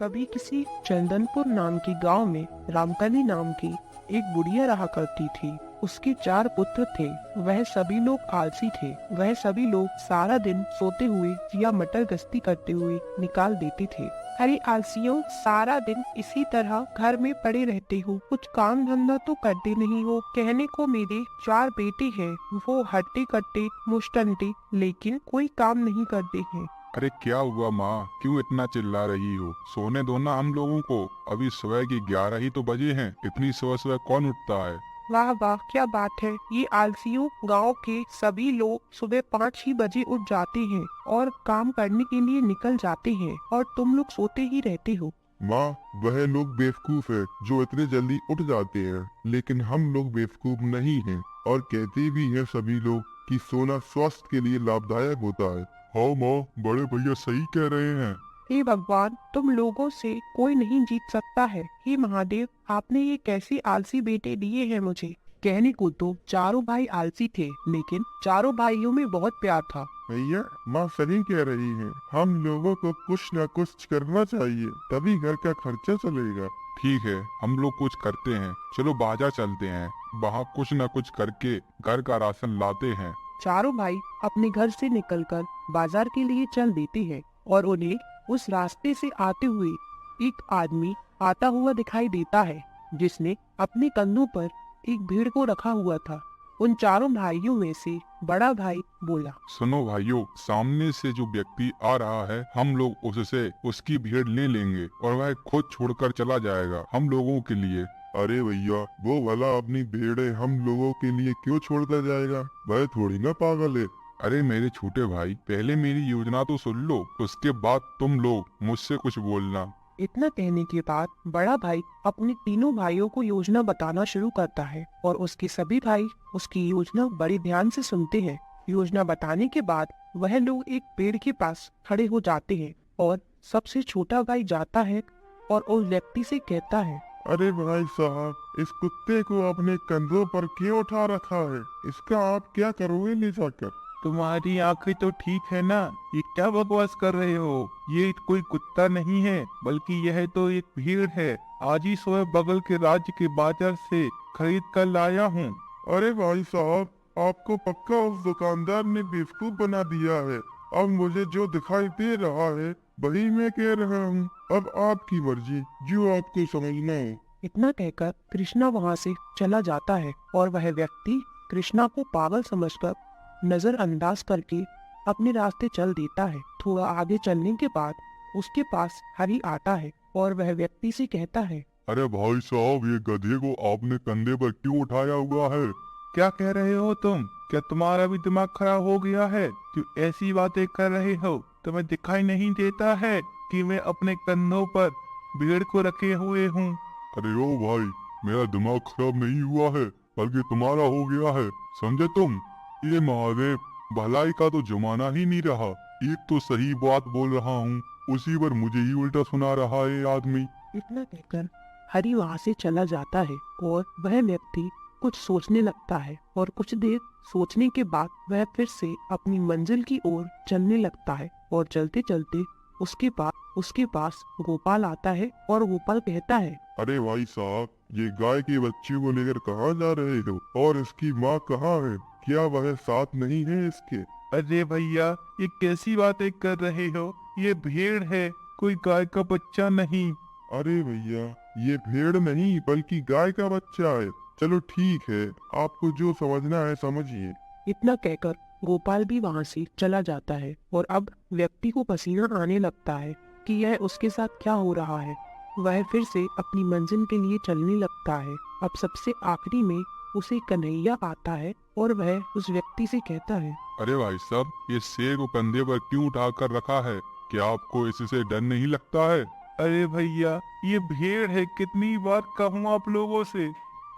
कभी किसी चंदनपुर नाम के गांव में रामकली नाम की एक बुढ़िया रहा करती थी। उसके 4 पुत्र थे। वह सभी लोग आलसी थे। वह सभी लोग सारा दिन सोते हुए या मटर गश्ती करते हुए निकाल देते थे। अरे आलसियों, सारा दिन इसी तरह घर में पड़े रहते हो, कुछ काम धंधा तो करते नहीं हो। कहने को मेरे 4 बेटे हैं, वो हट्टे कट्टे मुस्टंटे, लेकिन कोई काम नहीं करते हैं। अरे क्या हुआ माँ, क्यों इतना चिल्ला रही हो? सोने दो ना हम लोगों को। अभी सुबह की 11 ही तो बजे हैं। इतनी सुबह सुबह कौन उठता है? वाह वाह, क्या बात है। ये आलसियों, गांव के सभी लोग सुबह 5 ही बजे उठ जाते हैं और काम करने के लिए निकल जाते हैं, और तुम लोग सोते ही रहते हो। माँ, वह लोग बेवकूफ है जो इतने जल्दी उठ जाते हैं, लेकिन हम लोग बेवकूफ नहीं हैं। और कहते भी हैं सभी लोग कि सोना स्वास्थ्य के लिए लाभदायक होता है। हाँ माँ, बड़े भैया सही कह रहे हैं। हे भगवान, तुम लोगों से कोई नहीं जीत सकता है। हे महादेव, आपने ये कैसे आलसी बेटे दिए हैं मुझे। कहने को तो चारों भाई आलसी थे, लेकिन चारों भाइयों में बहुत प्यार था। भैया, माँ सही कह रही हैं। हम लोगों को कुछ न कुछ करना चाहिए, तभी घर का खर्चा चलेगा। ठीक है, हम लोग कुछ करते हैं। चलो बाजार चलते हैं, वहाँ कुछ न कुछ करके घर का राशन लाते हैं। चारों भाई अपने घर से निकलकर बाजार के लिए चल देते हैं, और उन्हें उस रास्ते से आते हुए एक आदमी आता हुआ दिखाई देता है, जिसने अपने कंधों पर एक भेड़ को रखा हुआ था। उन चारों भाइयों में से बड़ा भाई बोला, सुनो भाइयों, सामने से जो व्यक्ति आ रहा है, हम लोग उससे उसकी भीड़ ले लेंगे और वह खुद छोड़कर चला जाएगा हम लोगों के लिए। अरे भैया, वो भला अपनी भेड़े हम लोगों के लिए क्यों छोड़ता जाएगा? वह थोड़ी ना पागल है। अरे मेरे छोटे भाई, पहले मेरी योजना तो सुन लो, उसके बाद तुम लोग मुझसे कुछ बोलना। इतना कहने के बाद बड़ा भाई अपने तीनों भाइयों को योजना बताना शुरू करता है, और उसके सभी भाई उसकी योजना बड़े ध्यान से सुनते हैं। योजना बताने के बाद वह लोग एक पेड़ के पास खड़े हो जाते हैं, और सबसे छोटा भाई जाता है और उस व्यक्ति से कहता है, अरे भाई साहब, इस कुत्ते को अपने कंधों पर क्यों उठा रखा है? इसका आप क्या करोगे ले जाकर? तुम्हारी आंखें तो ठीक है ना? ये क्या बकवास कर रहे हो? ये कोई कुत्ता नहीं है, बल्कि यह तो एक भीड़ है। आज ही सुबह बगल के राज्य के बाजार से खरीद कर लाया हूँ। अरे भाई साहब, आपको पक्का उस दुकानदार ने बेवकूफ बना दिया है। अब मुझे जो दिखाई दे रहा है वही मैं कह रहा हूँ। अब आपकी मर्जी, जो आपको समझना हो। इतना कहकर कृष्णा वहाँ से चला जाता है, और वह व्यक्ति कृष्णा को पागल समझकर नजरअंदाज करके अपने रास्ते चल देता है। थोड़ा आगे चलने के बाद उसके पास हरी आता है, और वह व्यक्ति से कहता है, अरे भाई साहब, ये गधे को आपने कंधे पर क्यों उठाया हुआ है? क्या कह रहे हो तुम? क्या तुम्हारा भी दिमाग खराब हो गया है? जो ऐसी बातें कर रहे हो, तुम्हें दिखाई नहीं देता है कि मैं अपने कंधों पर भीड़ को रखे हुए हूँ? अरे ओ भाई, मेरा दिमाग खराब नहीं हुआ है, बल्कि तुम्हारा हो गया है, समझे तुम? ये महादेव, भलाई का तो जमाना ही नहीं रहा। एक तो सही बात बोल रहा हूँ, उसी पर मुझे ही उल्टा सुना रहा है ये आदमी। इतना कहकर हरी वहाँ से चला जाता है, और वह व्यक्ति कुछ सोचने लगता है, और कुछ देर सोचने के बाद वह फिर से अपनी मंजिल की ओर चलने लगता है। और चलते चलते उसके पास गोपाल आता है, और गोपाल कहता है, अरे भाई साहब, ये गाय के बच्चे को लेकर कहाँ जा रहे हो? और इसकी माँ कहाँ है? क्या वह साथ नहीं है इसके? अरे भैया, ये कैसी बातें कर रहे हो? ये भेड़ है, कोई गाय का बच्चा नहीं। अरे भैया, ये भेड़ नहीं बल्कि गाय का बच्चा है। चलो ठीक है, आपको जो समझना है समझिए। इतना कहकर गोपाल भी वहाँ से चला जाता है, और अब व्यक्ति को पसीना आने लगता है कि यह उसके साथ क्या हो रहा है। वह फिर से अपनी मंजिल के लिए चलने लगता है। अब सबसे आखिरी में उसे कन्हैया आता है, और वह उस व्यक्ति से कहता है, अरे भाई साहब, ये शेर को कंधे पर क्यों उठा कर रखा है? क्या आपको इससे डर नहीं लगता है? अरे भैया, ये भेड़ है, कितनी बार कहूँ आप लोगों से।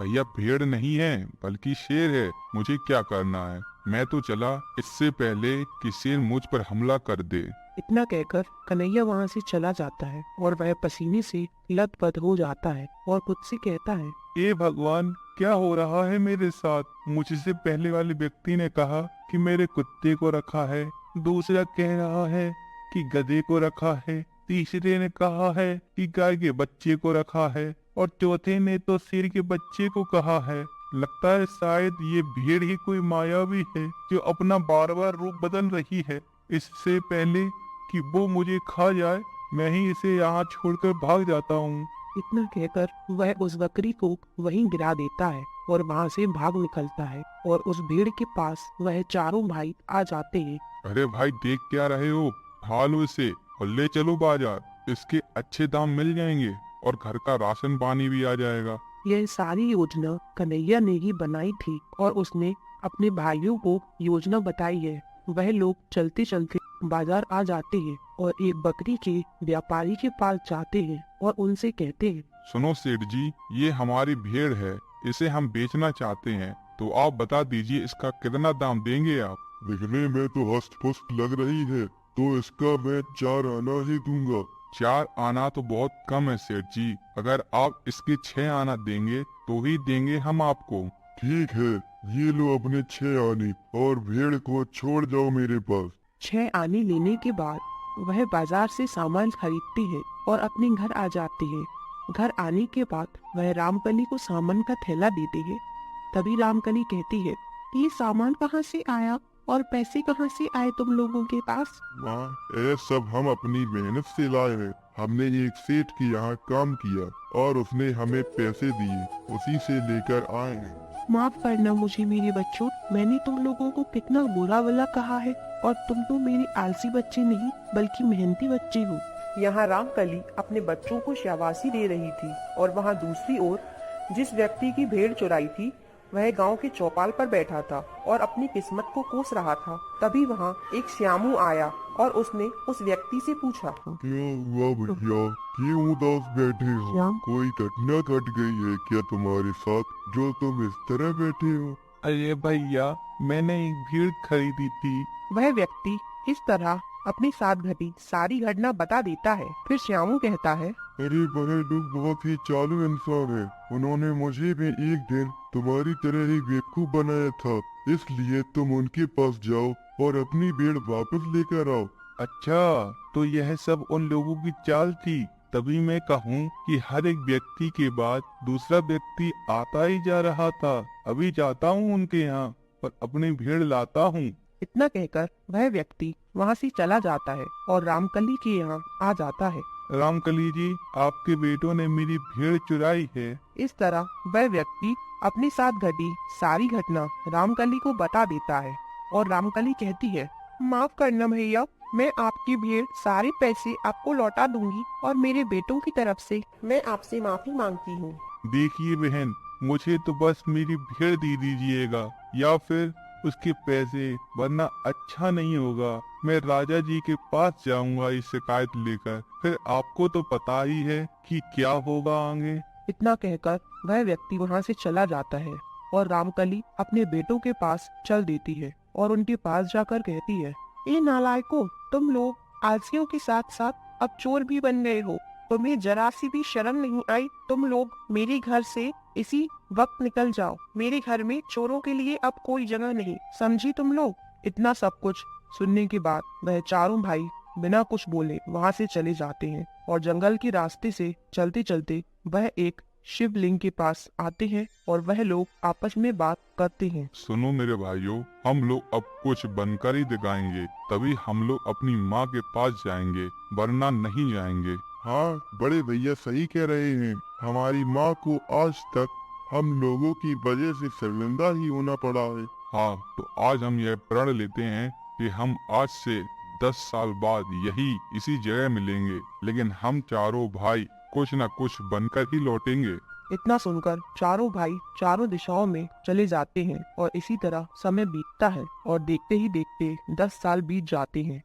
भैया, भेड़ नहीं है बल्कि शेर है। मुझे क्या करना है? मैं तो चला, इससे पहले कि शेर मुझ पर हमला कर दे। इतना कहकर कन्हैया वहाँ से चला जाता है, और वह पसीने से लथपथ हो जाता है, और खुद से कहता है, ए भगवान, क्या हो रहा है मेरे साथ? मुझसे पहले वाले व्यक्ति ने कहा कि मेरे कुत्ते को रखा है, दूसरा कह रहा है कि गधे को रखा है, तीसरे ने कहा है कि गाय के बच्चे को रखा है और चौथे ने तो शेर के बच्चे को कहा है। लगता है शायद ये भीड़ ही कोई मायावी है जो अपना बार बार रूप बदल रही है। इससे पहले कि वो मुझे खा जाए मैं ही इसे यहाँ छोड़कर भाग जाता हूँ। इतना कहकर वह उस बकरी को वहीं गिरा देता है और वहां से भाग निकलता है और उस भीड़ के पास वह चारों भाई आ जाते हैं। अरे भाई देख क्या रहे हो, खा लो इसे और ले चलो बाजार, इसके अच्छे दाम मिल जाएंगे और घर का राशन पानी भी आ जाएगा। यह सारी योजना कन्हैया ने ही बनाई थी और उसने अपने भाइयों को योजना बताई है। वह लोग चलते चलते बाजार आ जाते हैं और एक बकरी के व्यापारी के पास जाते हैं और उनसे कहते हैं, सुनो सेठ जी, ये हमारी भेड़ है, इसे हम बेचना चाहते हैं, तो आप बता दीजिए इसका कितना दाम देंगे आप। दिखने में तो हस्त पुस्त लग रही है, तो इसका मैं 4 आना ही दूंगा। 4 आना तो बहुत कम है सेठ जी, अगर आप इसके 6 आना देंगे तो ही देंगे हम आपको। ठीक है, ये लो अपने 6 आने और भेड़ को छोड़ जाओ मेरे पास। 6 आने लेने के बाद वह बाजार से सामान खरीदती है और अपने घर आ जाती है। घर आने के बाद वह रामकली को सामान का थैला देती है। तभी रामकली कहती है, ये सामान कहाँ से आया और पैसे कहाँ से आए तुम लोगों के पास? माँ, ये सब हम अपनी मेहनत से लाए हैं। हमने एक सेठ के यहाँ काम किया और उसने हमें पैसे दिए, उसी से लेकर आए हैं। माफ करना मुझे मेरे बच्चों, मैंने तुम लोगों को कितना बुरा भला कहा है और तुम तो मेरे आलसी बच्चे नहीं बल्कि मेहनती बच्चे हो। यहाँ रामकली अपने बच्चों को शाबाशी दे रही थी और वहाँ दूसरी ओर जिस व्यक्ति की भेड़ चुराई थी वह गांव के चौपाल पर बैठा था और अपनी किस्मत को कोस रहा था। तभी वहाँ एक श्यामू आया और उसने उस व्यक्ति से पूछा, क्या हुआ भैया, क्यों उदास बैठे हो? श्याम। कोई घटना घट गई है क्या तुम्हारे साथ जो तुम इस तरह बैठे हो? अरे भैया, मैंने एक भीड़ खरीदी थी। वह व्यक्ति इस तरह अपने साथ घटी सारी घटना बता देता है। फिर श्यामू कहता है, अरे बड़े लोग बहुत ही चालू इंसान है, उन्होंने मुझे भी एक दिन तुम्हारी तरह ही बेवकूफ बनाया था, इसलिए तुम उनके पास जाओ और अपनी भेड़ वापस लेकर आओ। अच्छा, तो यह सब उन लोगों की चाल थी। तभी मैं कहूँ कि हर एक व्यक्ति के बाद दूसरा व्यक्ति आता ही जा रहा था। अभी जाता हूँ उनके यहाँ और अपनी भेड़ लाता हूँ। इतना कहकर वह व्यक्ति वहाँ से चला जाता है और रामकली के यहाँ आ जाता है। रामकली जी, आपके बेटों ने मेरी भेड़ चुराई है। इस तरह वह व्यक्ति अपने साथ घटी सारी घटना रामकली को बता देता है और रामकली कहती है, माफ करना भैया, मैं आपकी भेड़ सारे पैसे आपको लौटा दूंगी और मेरे बेटों की तरफ से मैं आपसे माफी मांगती हूँ। देखिए बहन, मुझे तो बस मेरी भेड़ दे दीजिएगा या फिर उसके पैसे, वरना अच्छा नहीं होगा। मैं राजा जी के पास जाऊंगा इस शिकायत लेकर, फिर आपको तो पता ही है कि क्या होगा आगे। इतना कहकर वह व्यक्ति वहाँ से चला जाता है और रामकली अपने बेटों के पास चल देती है और उनके पास जाकर कहती है, ए नालायकों, तुम लोग आलसियों के साथ साथ अब चोर भी बन गए हो। तुम्हें जरा सी भी शर्म नहीं आई? तुम लोग मेरे घर से इसी वक्त निकल जाओ। मेरे घर में चोरों के लिए अब कोई जगह नहीं, समझी तुम लोग? इतना सब कुछ सुनने के बाद वह चारों भाई बिना कुछ बोले वहाँ से चले जाते हैं और जंगल के रास्ते से चलते चलते वह एक शिवलिंग के पास आते हैं और वह लोग आपस में बात करते हैं। सुनो मेरे भाइयों, हम लोग अब कुछ बनकर ही दिखाएंगे, तभी हम लोग अपनी माँ के पास जाएंगे, वरना नहीं जाएंगे। हाँ, बड़े भैया सही कह रहे हैं। हमारी माँ को आज तक हम लोगों की वजह से शर्मिंदा ही होना पड़ा है। हाँ, तो आज हम यह प्रण लेते हैं कि हम आज से 10 साल बाद यही इसी जगह मिलेंगे, लेकिन हम चारों भाई कुछ न कुछ बनकर ही लौटेंगे। इतना सुनकर चारों भाई चारों दिशाओं में चले जाते हैं और इसी तरह समय बीतता है और देखते ही देखते 10 साल बीत जाते हैं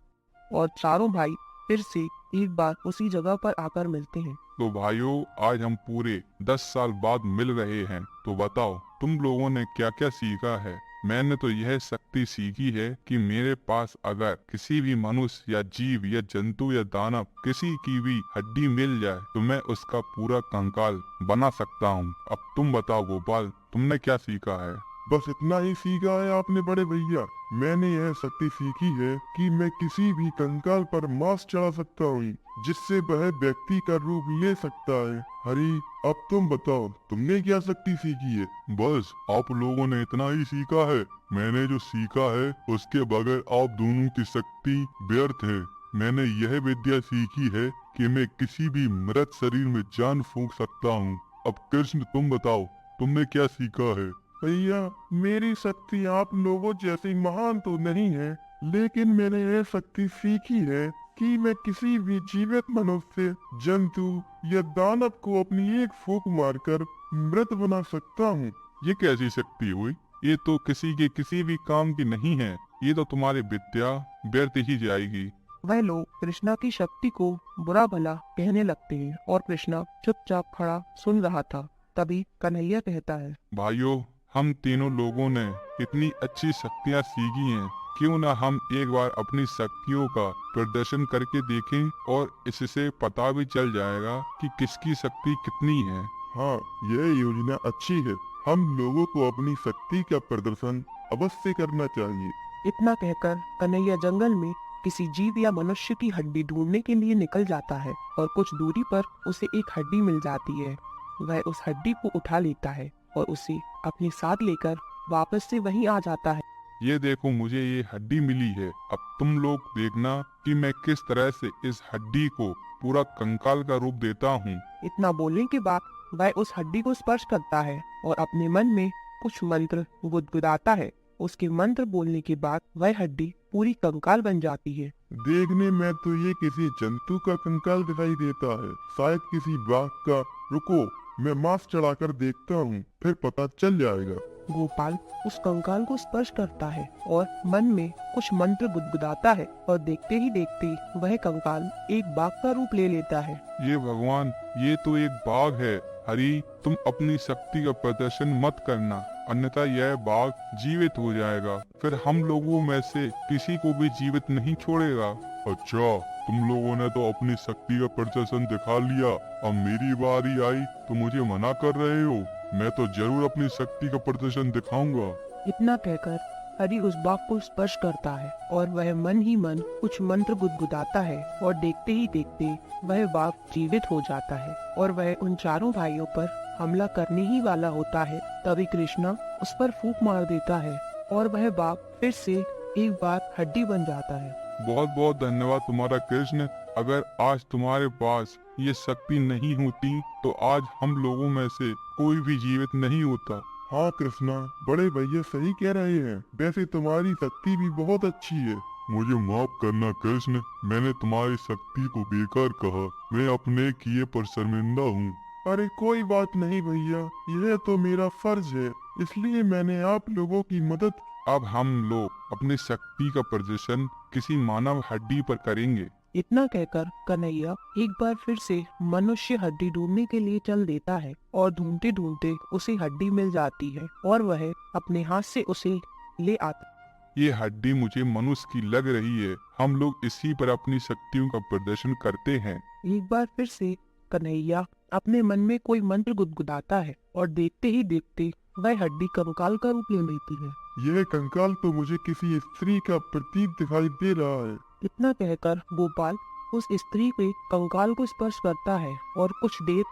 और चारों भाई फिर से एक बार उसी जगह पर आकर मिलते हैं। तो भाइयों, आज हम पूरे 10 साल बाद मिल रहे हैं, तो बताओ तुम लोगों ने क्या क्या सीखा है। मैंने तो यह शक्ति सीखी है कि मेरे पास अगर किसी भी मनुष्य या जीव या जंतु या दानव किसी की भी हड्डी मिल जाए तो मैं उसका पूरा कंकाल बना सकता हूँ। अब तुम बताओ गोपाल, तुमने क्या सीखा है? बस इतना ही सीखा है आपने बड़े भैया? मैंने यह शक्ति सीखी है कि मैं किसी भी कंकाल पर मांस चढ़ा सकता हूँ, जिससे वह व्यक्ति का रूप ले सकता है। हरी, अब तुम बताओ, तुमने क्या शक्ति सीखी है? बस आप लोगों ने इतना ही सीखा है। मैंने जो सीखा है उसके बगैर आप दोनों की शक्ति व्यर्थ है। मैंने यह विद्या सीखी है कि मैं किसी भी मृत शरीर में जान फूंक सकता हूँ। अब कृष्ण तुम बताओ, तुमने क्या सीखा है? भैया, मेरी शक्ति आप लोगों जैसी महान तो नहीं है, लेकिन मैंने यह शक्ति सीखी है कि मैं किसी भी जीवित मनुष्य, जंतु या दानव को अपनी एक फूंक मारकर मृत बना सकता हूँ। ये कैसी शक्ति हुई? ये तो किसी के किसी भी काम की नहीं है। ये तो तुम्हारी विद्या व्यर्थ ही जाएगी। वह लोग कृष्णा की शक्ति को बुरा भला कहने लगते हैं और कृष्णा चुपचाप खड़ा सुन रहा था। तभी कन्हैया कहता है, भाइयों, हम तीनों लोगों ने इतनी अच्छी शक्तियाँ सीखी हैं, क्यों ना हम एक बार अपनी शक्तियों का प्रदर्शन करके देखें और इससे पता भी चल जाएगा कि किसकी शक्ति कितनी है। हाँ, यह योजना अच्छी है। हम लोगों को अपनी शक्ति का प्रदर्शन अवश्य करना चाहिए। इतना कहकर कन्हैया जंगल में किसी जीव या मनुष्य की हड्डी ढूंढने के लिए निकल जाता है और कुछ दूरी पर उसे एक हड्डी मिल जाती है। वह उस हड्डी को उठा लेता है और उसे अपने साथ लेकर वापस से वहीं आ जाता है। ये देखो, मुझे ये हड्डी मिली है। अब तुम लोग देखना कि मैं किस तरह से इस हड्डी को पूरा कंकाल का रूप देता हूँ। इतना बोलने के बाद वह उस हड्डी को स्पर्श करता है और अपने मन में कुछ मंत्र गुदगुदाता है। उसके मंत्र बोलने के बाद वह हड्डी पूरी कंकाल बन जाती है। देखने में तो ये किसी जंतु का कंकाल दिखाई देता है, शायद किसी बाघ का। रुको, मैं मांस चढ़ाकर देखता हूँ, फिर पता चल जाएगा। गोपाल उस कंकाल को स्पर्श करता है और मन में कुछ मंत्र गुदगुदाता है और देखते ही देखते वह कंकाल एक बाघ का रूप ले लेता है। ये भगवान, ये तो एक बाघ है। हरी, तुम अपनी शक्ति का प्रदर्शन मत करना, अन्यथा यह बाघ जीवित हो जाएगा। फिर हम लोगों में से किसी को भी जीवित नहीं छोड़ेगा। अच्छा, तुम लोगों ने तो अपनी शक्ति का प्रदर्शन दिखा लिया, अब मेरी बारी आई तो मुझे मना कर रहे हो? मैं तो जरूर अपनी शक्ति का प्रदर्शन दिखाऊंगा। इतना कहकर हरि उस बाघ को स्पर्श करता है और वह मन ही मन कुछ मंत्र गुदगुदाता है और देखते ही देखते वह बाघ जीवित हो जाता है और वह उन चारों भाइयों पर हमला करने ही वाला होता है। तभी कृष्णा उस पर फूंक मार देता है और वह बाघ फिर से एक बार हड्डी बन जाता है। बहुत बहुत धन्यवाद तुम्हारा कृष्ण। अगर आज तुम्हारे पास ये शक्ति नहीं होती तो आज हम लोगों में से कोई भी जीवित नहीं होता। हाँ कृष्णा, बड़े भैया सही कह रहे हैं। वैसे तुम्हारी शक्ति भी बहुत अच्छी है। मुझे माफ करना कृष्ण, मैंने तुम्हारी शक्ति को बेकार कहा। मैं अपने किए पर शर्मिंदा हूँ। अरे कोई बात नहीं भैया, यह तो मेरा फर्ज है, इसलिए मैंने आप लोगों की मदद। अब हम लोग अपनी शक्ति का प्रदर्शन किसी मानव हड्डी पर करेंगे। इतना कहकर कन्हैया एक बार फिर से मनुष्य हड्डी ढूंढने के लिए चल देता है और ढूंढते ढूंढते उसे हड्डी मिल जाती है और वह अपने हाथ से उसे ले आता। ये हड्डी मुझे मनुष्य की लग रही है। हम लोग इसी पर अपनी शक्तियों का प्रदर्शन करते हैं। एक बार फिर से कन्हैया अपने मन में कोई मंत्र गुदगुदाता है और देखते ही देखते वह हड्डी कंकाल का रूप ले लेती है। यह कंकाल तो मुझे किसी स्त्री का प्रतीक दिखाई दे रहा है। इतना कहकर गोपाल उस स्त्री के कंकाल को स्पर्श करता है और कुछ देर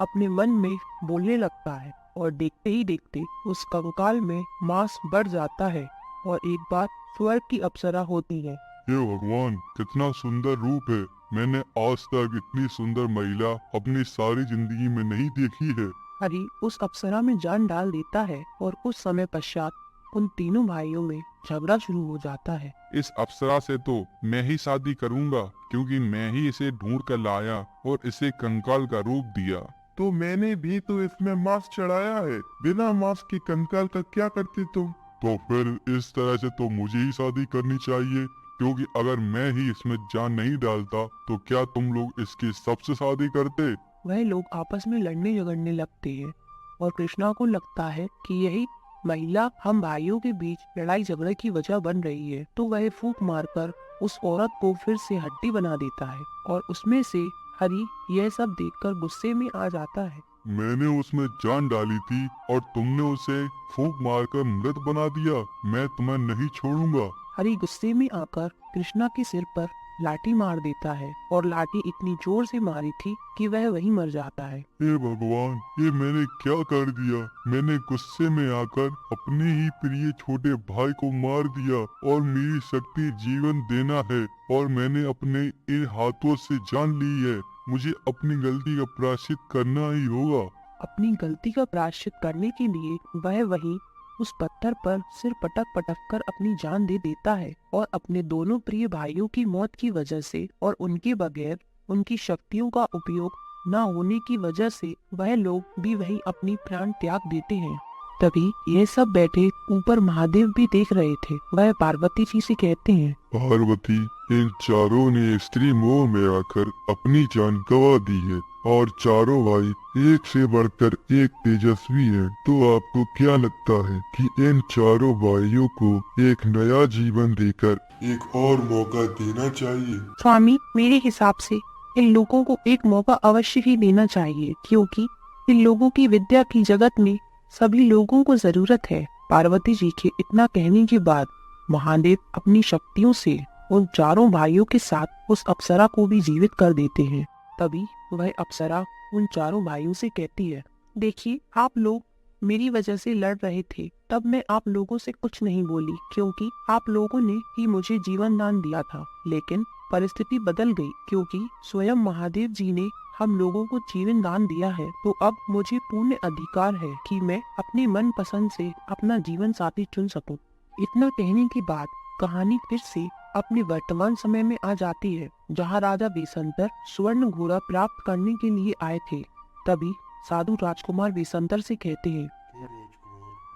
अपने मन में बोलने लगता है और देखते ही देखते उस कंकाल में मांस बढ़ जाता है और एक बार स्वर्ग की अप्सरा होती है। हे भगवान, कितना सुंदर रूप है। मैंने आज तक इतनी सुंदर महिला अपनी सारी जिंदगी में नहीं देखी है। हरि उस अप्सरा में जान डाल देता है और कुछ समय पश्चात उन तीनों भाइयों में झगड़ा शुरू हो जाता है। इस अप्सरा से तो मैं ही शादी करूंगा, क्योंकि मैं ही इसे ढूंढ कर लाया और इसे कंकाल का रूप दिया। तो मैंने भी तो इसमें मांस चढ़ाया है। बिना मांस के कंकाल का क्या करते तुम? तो फिर इस तरह से तो मुझे ही शादी करनी चाहिए, क्योंकि अगर मैं ही इसमें जान नहीं डालता तो क्या तुम लोग इसकी सबसे शादी करते? वह लोग आपस में लड़ने झगड़ने लगते हैं और कृष्णा को लगता है कि यही महिला हम भाइयों के बीच लड़ाई झगड़े की वजह बन रही है। तो वह फूंक मारकर उस औरत को फिर से हड्डी बना देता है और उसमें से हरि यह सब देखकर गुस्से में आ जाता है मैंने उसमें जान डाली थी और तुमने उसे फूंक मारकर मृत बना दिया। मैं तुम्हें नहीं छोड़ूंगा। हरि गुस्से में आकर कृष्णा के सिर पर लाठी मार देता है और लाठी इतनी जोर से मारी थी कि वह वहीं मर जाता है। हे भगवान, ये मैंने क्या कर दिया। मैंने गुस्से में आकर अपने ही प्रिय छोटे भाई को मार दिया और मेरी शक्ति जीवन देना है और मैंने अपने इन हाथों से जान ली है। मुझे अपनी गलती का प्रायश्चित करना ही होगा। अपनी गलती का प्रायश्चित करने के लिए वह वहीं उस पत्थर पर सिर पटक पटक कर अपनी जान दे देता है और अपने दोनों प्रिय भाइयों की मौत की वजह से और उनके बगैर उनकी शक्तियों का उपयोग न होने की वजह से वह लोग भी वही अपनी प्राण त्याग देते हैं। तभी ये सब बैठे ऊपर महादेव भी देख रहे थे। वह पार्वती जी से कहते हैं, पार्वती, इन चारों ने स्त्री मोह में आकर अपनी जान गंवा दी है और चारों भाई एक से बढ़कर एक तेजस्वी हैं। तो आपको क्या लगता है कि इन चारों भाइयों को एक नया जीवन देकर एक और मौका देना चाहिए? स्वामी, मेरे हिसाब से इन लोगों को एक मौका अवश्य ही देना चाहिए, क्योंकि इन लोगों की विद्या की जगत में सभी लोगों को जरूरत है। पार्वती जी के इतना कहने के बाद महादेव अपनी शक्तियों से उन चारों भाइयों के साथ उस अप्सरा को भी जीवित कर देते हैं। तभी वह अप्सरा उन चारों भाइयों से कहती है, देखिए, आप लोग मेरी वजह से लड़ रहे थे, तब मैं आप लोगों से कुछ नहीं बोली, क्योंकि आप लोगों ने ही मुझे जीवन दान दिया था। लेकिन परिस्थिति बदल गई, क्योंकि स्वयं महादेव जी ने हम लोगों को जीवन दान दिया है। तो अब मुझे पूर्ण अधिकार है कि मैं अपने मन पसंद से अपना जीवन साथी चुन सकूं। इतना कहने के बाद कहानी फिर से अपने वर्तमान समय में आ जाती है, जहां राजा बेसंतर स्वर्ण घोड़ा प्राप्त करने के लिए आए थे। तभी साधु राजकुमार बेसंतर से कहते हैं,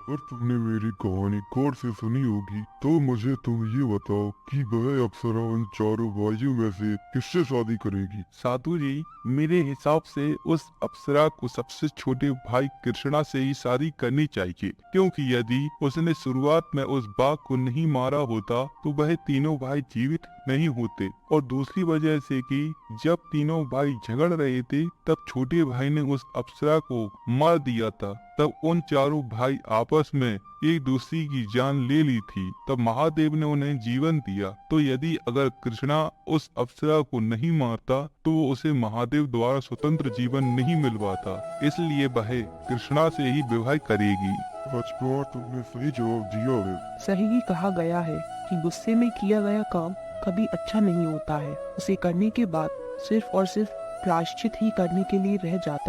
अगर तुमने मेरी कहानी गौर से सुनी होगी तो मुझे तुम ये बताओ कि वह अप्सरा उन चारों भाइयों में से किससे शादी करेगी? साधु जी, मेरे हिसाब से उस अप्सरा को सबसे छोटे भाई कृष्णा से ही शादी करनी चाहिए, क्योंकि यदि उसने शुरुआत में उस बाघ को नहीं मारा होता तो वह तीनों भाई जीवित नहीं होते। और दूसरी वजह से कि जब तीनों भाई झगड़ रहे थे तब छोटे भाई ने उस अप्सरा को मार दिया था। तब उन चारों भाई आपस में एक दूसरे की जान ले ली थी। तब महादेव ने उन्हें जीवन दिया। तो यदि अगर कृष्णा उस अप्सरा को नहीं मारता तो उसे महादेव द्वारा स्वतंत्र जीवन नहीं मिल पाता, इसलिए वह कृष्णा से ही विवाह करेगी। राजकुमार, तुमने सही जवाब दिया है। सही ही कहा गया है कि गुस्से में किया गया काम कभी अच्छा नहीं होता है। उसे करने के बाद सिर्फ और सिर्फ प्रायश्चित ही करने के लिए रह जाता है।